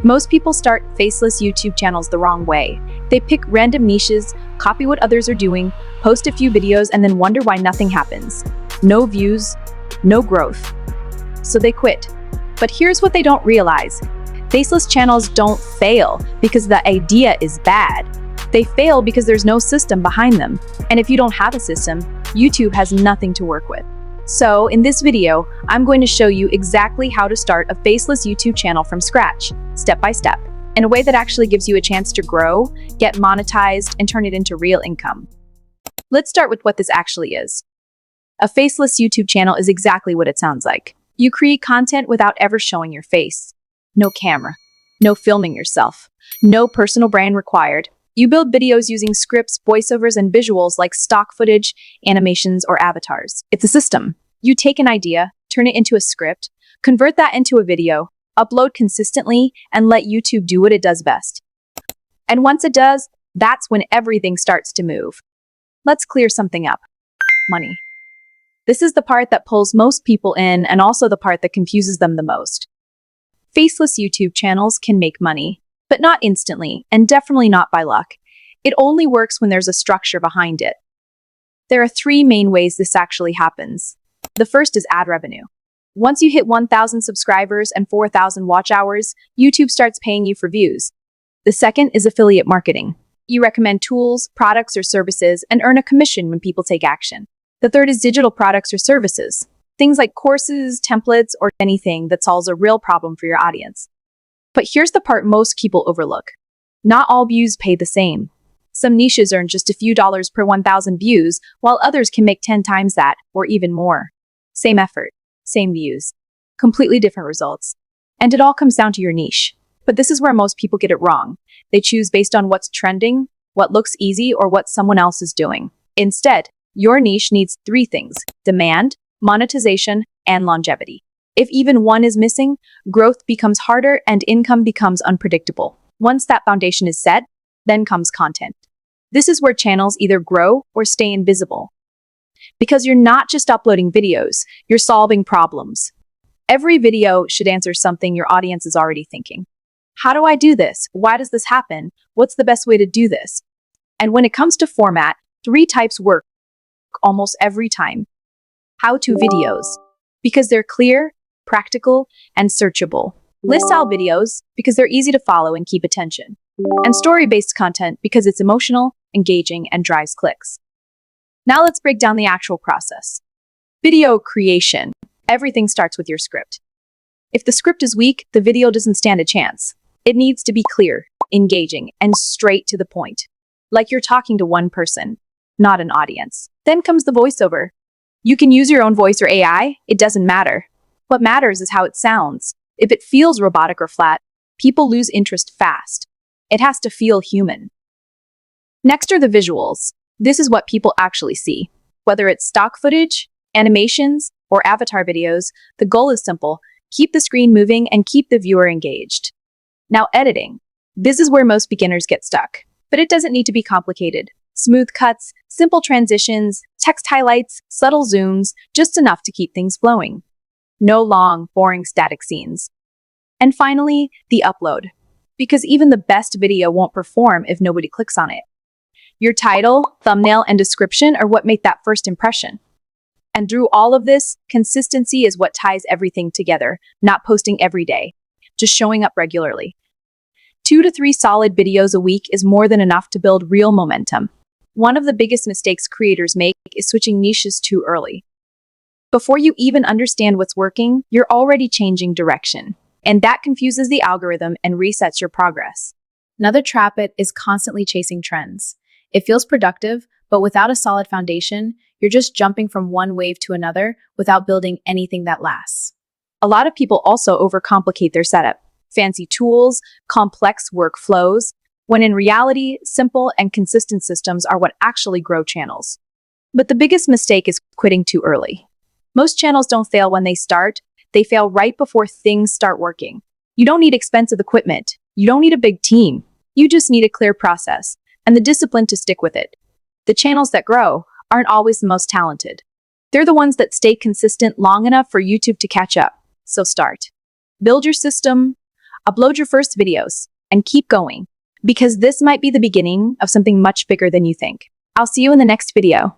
Most people start faceless YouTube channels the wrong way. They pick random niches, copy what others are doing, post a few videos, and then wonder why nothing happens. No views, no growth. So they quit. But here's what they don't realize. Faceless channels don't fail because the idea is bad. They fail because there's no system behind them. And if you don't have a system, YouTube has nothing to work with. So in this video, I'm going to show you exactly how to start a faceless YouTube channel from scratch, step by step, in a way that actually gives you a chance to grow, get monetized, and turn it into real income. Let's start with what this actually is. A faceless YouTube channel is exactly what it sounds like. You create content without ever showing your face. No camera, no filming yourself, no personal brand required. You build videos using scripts, voiceovers, and visuals like stock footage, animations, or avatars. It's a system. You take an idea, turn it into a script, convert that into a video, upload consistently, and let YouTube do what it does best. And once it does, that's when everything starts to move. Let's clear something up. Money. This is the part that pulls most people in and also the part that confuses them the most. Faceless YouTube channels can make money, but not instantly, and definitely not by luck. It only works when there's a structure behind it. There are three main ways this actually happens. The first is ad revenue. Once you hit 1,000 subscribers and 4,000 watch hours, YouTube starts paying you for views. The second is affiliate marketing. You recommend tools, products, or services and earn a commission when people take action. The third is digital products or services. Things like courses, templates, or anything that solves a real problem for your audience. But here's the part most people overlook. Not all views pay the same. Some niches earn just a few dollars per 1,000 views, while others can make 10 times that, or even more. Same effort, same views, completely different results. And it all comes down to your niche. But this is where most people get it wrong. They choose based on what's trending, what looks easy, or what someone else is doing. Instead, your niche needs three things: demand, monetization, and longevity. If even one is missing, growth becomes harder and income becomes unpredictable. Once that foundation is set, then comes content. This is where channels either grow or stay invisible. Because you're not just uploading videos, you're solving problems. Every video should answer something your audience is already thinking. How do I do this? Why does this happen? What's the best way to do this? And when it comes to format, three types work almost every time. How-to videos, because they're clear, practical, and searchable. List-style videos, because they're easy to follow and keep attention. And story-based content, because it's emotional, engaging, and drives clicks. Now let's break down the actual process. Video creation. Everything starts with your script. If the script is weak, the video doesn't stand a chance. It needs to be clear, engaging, and straight to the point. Like you're talking to one person, not an audience. Then comes the voiceover. You can use your own voice or AI, it doesn't matter. What matters is how it sounds. If it feels robotic or flat, people lose interest fast. It has to feel human. Next are the visuals. This is what people actually see. Whether it's stock footage, animations, or avatar videos, the goal is simple: keep the screen moving and keep the viewer engaged. Now, editing. This is where most beginners get stuck. But it doesn't need to be complicated. Smooth cuts, simple transitions, text highlights, subtle zooms, just enough to keep things flowing. No long, boring static scenes. And finally, the upload. Because even the best video won't perform if nobody clicks on it. Your title, thumbnail, and description are what make that first impression. And through all of this, consistency is what ties everything together, not posting every day, just showing up regularly. 2 to 3 solid videos a week is more than enough to build real momentum. One of the biggest mistakes creators make is switching niches too early. Before you even understand what's working, you're already changing direction. And that confuses the algorithm and resets your progress. Another trap is constantly chasing trends. It feels productive, but without a solid foundation, you're just jumping from one wave to another without building anything that lasts. A lot of people also overcomplicate their setup. Fancy tools, complex workflows, when in reality, simple and consistent systems are what actually grow channels. But the biggest mistake is quitting too early. Most channels don't fail when they start, they fail right before things start working. You don't need expensive equipment. You don't need a big team. You just need a clear process and the discipline to stick with it. The channels that grow aren't always the most talented. They're the ones that stay consistent long enough for YouTube to catch up. So start. Build your system, Upload your first videos and keep going, because this might be the beginning of something much bigger than you think. I'll see you in the next video.